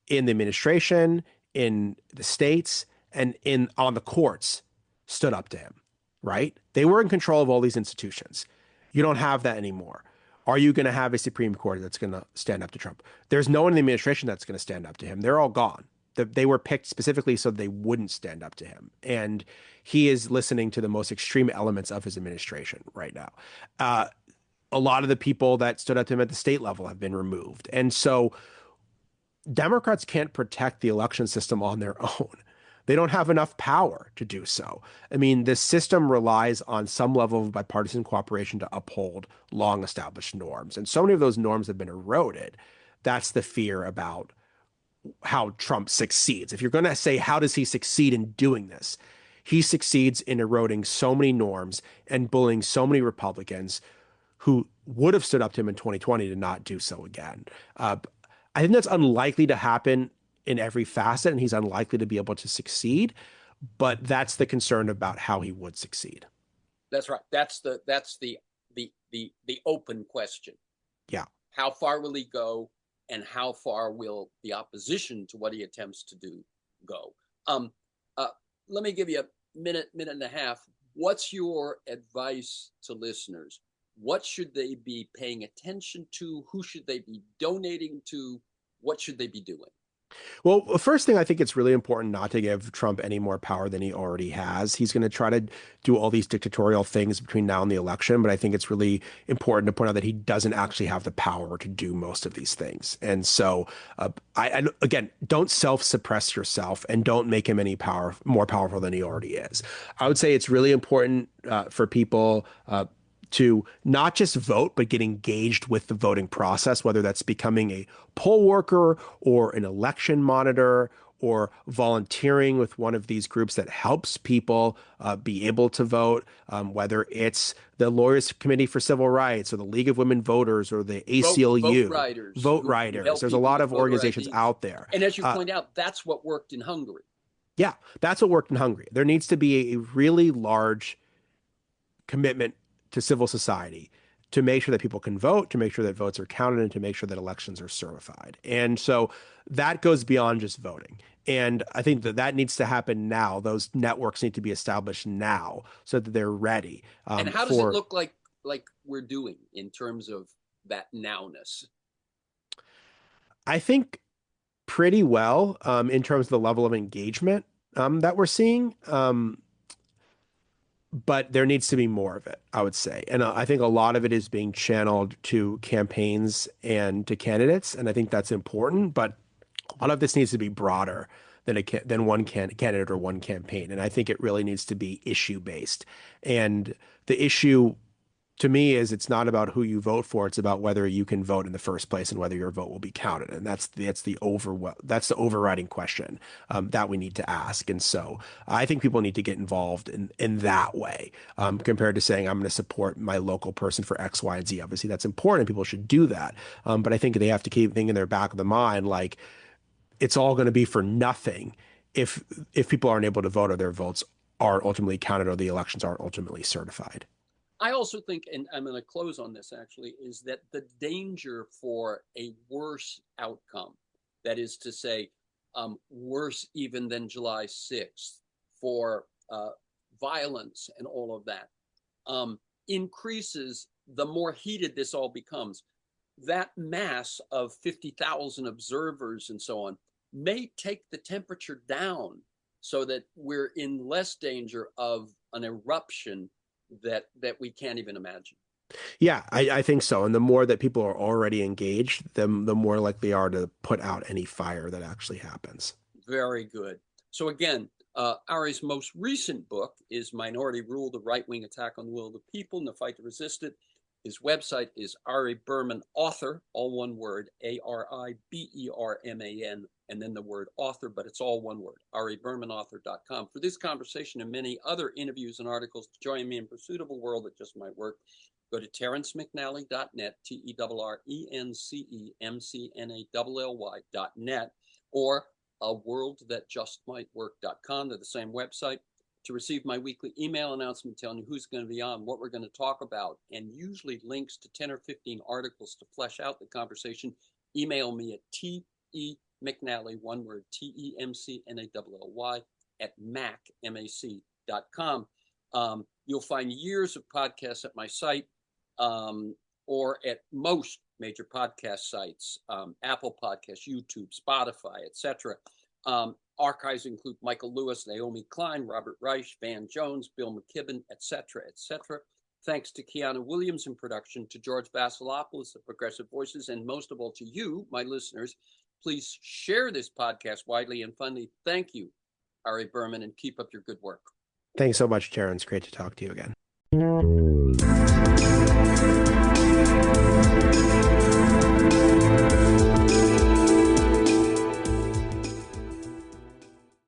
in the administration, in the states, and in on the courts stood up to him, right? They were in control of all these institutions. You don't have that anymore. Are you going to have a Supreme Court that's going to stand up to Trump? There's no one in the administration that's going to stand up to him. They're all gone. They were picked specifically so they wouldn't stand up to him. And he is listening to the most extreme elements of his administration right now. Uh, a lot of the people that stood up to him at the state level have been removed. And so Democrats can't protect the election system on their own. They don't have enough power to do so. I mean, this system relies on some level of bipartisan cooperation to uphold long established norms. And so many of those norms have been eroded. That's the fear about how Trump succeeds. If you're going to say, how does he succeed in doing this? He succeeds in eroding so many norms and bullying so many Republicans who would have stood up to him in 2020 to not do so again. I think that's unlikely to happen in every facet, and he's unlikely to be able to succeed. But that's the concern about how he would succeed. That's right. That's the open question. Yeah. How far will he go, and how far will the opposition to what he attempts to do go? Um, uh, Let me give you a minute and a half. What's your advice to listeners? What should they be paying attention to? Who should they be donating to? What should they be doing? Well, the first thing I think it's really important not to give Trump any more power than he already has. He's going to try to do all these dictatorial things between now and the election, but I think it's really important to point out that he doesn't actually have the power to do most of these things. And so, again, don't self-suppress yourself and don't make him any more powerful than he already is. I would say it's really important for people to not just vote, but get engaged with the voting process, whether that's becoming a poll worker or an election monitor or volunteering with one of these groups that helps people be able to vote, whether it's the Lawyers Committee for Civil Rights or the League of Women Voters or the ACLU. Vote Riders. There's a lot of organizations out there. And as you point out, that's what worked in Hungary. Yeah, that's what worked in Hungary. There needs to be a really large commitment to civil society to make sure that people can vote, to make sure that votes are counted, and to make sure that elections are certified. And so that goes beyond just voting. And I think that needs to happen now. Those networks need to be established now so that they're ready. And how does it look like we're doing in terms of that nowness? I think pretty well in terms of the level of engagement that we're seeing. But there needs to be more of it, I would say. And I think a lot of it is being channeled to campaigns and to candidates. And I think that's important. But a lot of this needs to be broader than one candidate or one campaign. And I think it really needs to be issue based. And the issue to me is it's not about who you vote for. It's about whether you can vote in the first place and whether your vote will be counted. And that's the overriding question that we need to ask. And so I think people need to get involved in that way compared to saying I'm going to support my local person for X, Y, and Z. Obviously, that's important. People should do that. But I think they have to keep thinking in their back of the mind, like, it's all going to be for nothing if people aren't able to vote or their votes aren't ultimately counted or the elections aren't ultimately certified. I also think, and I'm going to close on this actually, is that the danger for a worse outcome, that is to say, worse even than July 6th, for violence and all of that, increases the more heated this all becomes. That mass of 50,000 observers and so on may take the temperature down so that we're in less danger of an eruption that we can't even imagine. Yeah, I think so. And the more that people are already engaged, the more likely they are to put out any fire that actually happens. Very good. So again, Ari's most recent book is Minority Rule, the Right-Wing Attack on the Will of the People and the Fight to Resist It. His website is Ari Berman Author, all one word, ARIBERMAN, and then the word author, but it's all one word, aribermanauthor.com. For this conversation and many other interviews and articles to join me in pursuit of a world that just might work, go to terrencemcnally.net, TERRENCEMCNALLY.net, or aworldthatjustmightwork.com. They're the same website. To receive my weekly email announcement telling you who's going to be on, what we're going to talk about, and usually links to 10 or 15 articles to flesh out the conversation, email me at TEMcNally, one word, TEMCNALLY, at mac.com. You'll find years of podcasts at my site, or at most major podcast sites, Apple Podcasts, YouTube, Spotify, etc. Archives include Michael Lewis, Naomi Klein, Robert Reich, Van Jones, Bill McKibben, etc., etc. Thanks to Kiana Williams in production, to George Vasilopoulos of Progressive Voices, and most of all to you, my listeners. Please share this podcast widely, and finally, thank you, Ari Berman, and keep up your good work. Thanks so much, Terrence. Great to talk to you again.